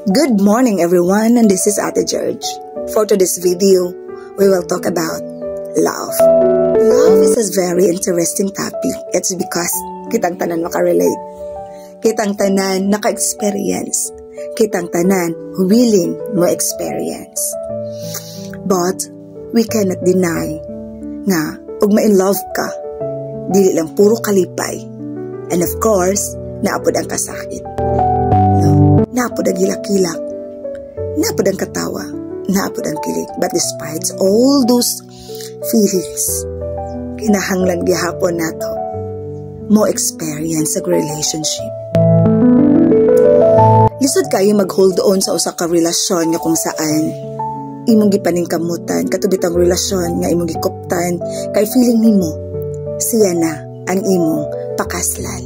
Good morning everyone, and this is Ate George. For today's video, we will talk about love. Love is a very interesting topic. It's because kitang tanan makarelate. Kitang tanan naka-experience. Kitang tanan willing mo experience. But we cannot deny nga pag ma-in-love ka, dili lang puro kalipay. And of course, naapod ang kasakit. Naapod ang hilak-hilak, naapod ang katawa, naapod ang kilig. But despite all those feelings, kinahanglan gihapon nato mo experience sa relationship. Lisod kayo mag-hold on sa usa ka relasyon nga kung saan imong gipaningkamutan katubit ang relasyon nga imong gikuptan kay feeling nimo siya na ang imong pakaslan.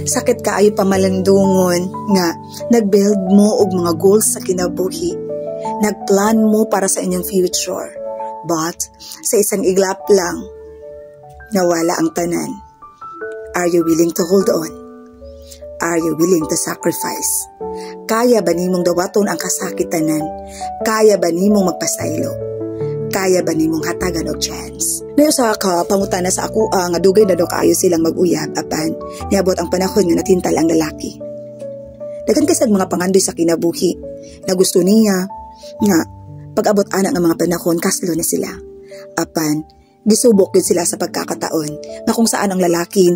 Sakit kaayo pamalandungon nga nag-build mo og mga goals sa kinabuhi. Nagplan mo para sa inyong future. But sa isang iglap lang, nawala ang tanan. Are you willing to hold on? Are you willing to sacrifice? Kaya ba nimong dawaton ang kasakitanan? Kaya ba nimong magpasaylo? Kaya ba nimong hatagan og chance? Nayo sa pangutana sa ako nga dugay na daw kaayo silang mag-uyab apan niabot ang panahon nga natintal ang lalaki. Daghan kasag mga pangandoy sa kinabuhi na gusto niya nga pag-abot ana nga mga panahon kaslo na sila. Apan gisubok gid sila sa pagkakataon nga kung saan ang lalaki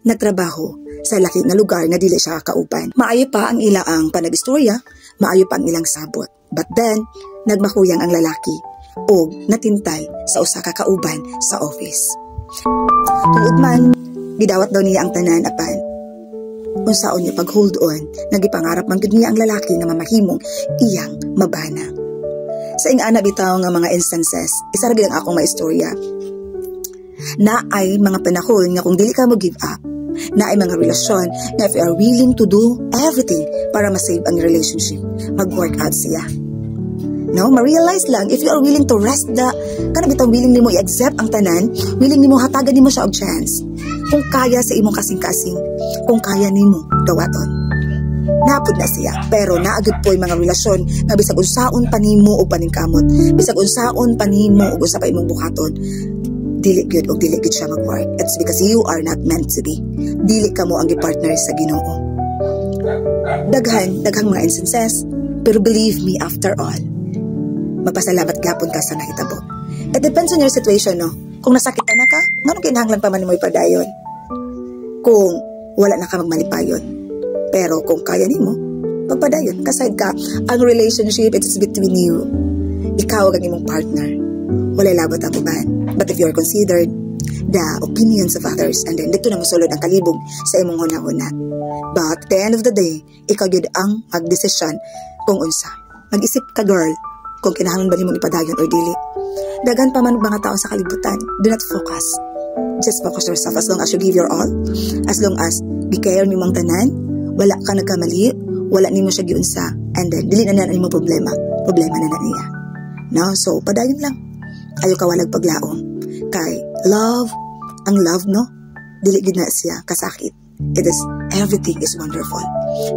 nagtrabaho sa laki nga lugar nga dili siya kakauban. Maayo pa ang ilaang panagistorya, maayo pa ang ilang sabot. But then nagmakuyang ang lalaki o natintay sa usa ka kauban sa office. Tungod man, gidawat daw niya ang tanan apan unsaon niya pag-hold on, nagipangarap man gud niya ang lalaki na mamahimong iyang mabana. Sa ingana bitaw nga mga instances, isa ra gid ang akong maistorya. Na ay mga panahon nga kung dili ka mo give up, na ay mga relasyon na if you are willing to do everything para ma-save ang relationship, mag-work out siya. No, ma-realize lang if you are willing to rest kana bitang willing nimo i-accept ang tanan, willing nimo hatagan nimo siya og chance. Kung kaya sa imong kasing-kasing, kung kaya nimo dawaton. Napud na siya, pero naagid po'y mga relasyon nga bisag unsaon pa nimo og paningkamot, bisag unsaon pa nimo og usa pa imong buhaton, dili gyud og dili gyud siya mag-work. It's because you are not meant to be. Dili ka mo ang gipartner sa Ginoo. Daghan mga instances, pero believe me, after all, magpasalamat gapon ka sa nahitabo. It depends on your situation, no? Kung nasakitan na ka, manong kinahanglan pa man mo ipadayon. Kung wala na ka magmalipayon. Pero kung kaya nimo, magpadayon. Kaside ka, ang relationship, it is between you. Ikaw ang imong partner. Wala labot ang uban. But if you are considered the opinions of others, and then dito na mosulod ang kalibog sa imong huna-huna. But at the end of the day, ikaw yun ang magdesisyon kung unsa. Mag-isip ka, girl, kung kinahanglan ba nimong ipadayon or dili. Dagan pa man mga tao sa kalibutan, do not focus. Just focus yourself as long as you give your all. As long as gi-care nimong tanan, wala ka nagkamali, wala nimo siya giunsa, and then dili na nimo problema na niya. No, so padayon lang. Ayo ka walag paglaom. Kay love, ang love no, dili gid na siya kasakit. It is everything is wonderful.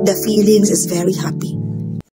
The feelings is very happy.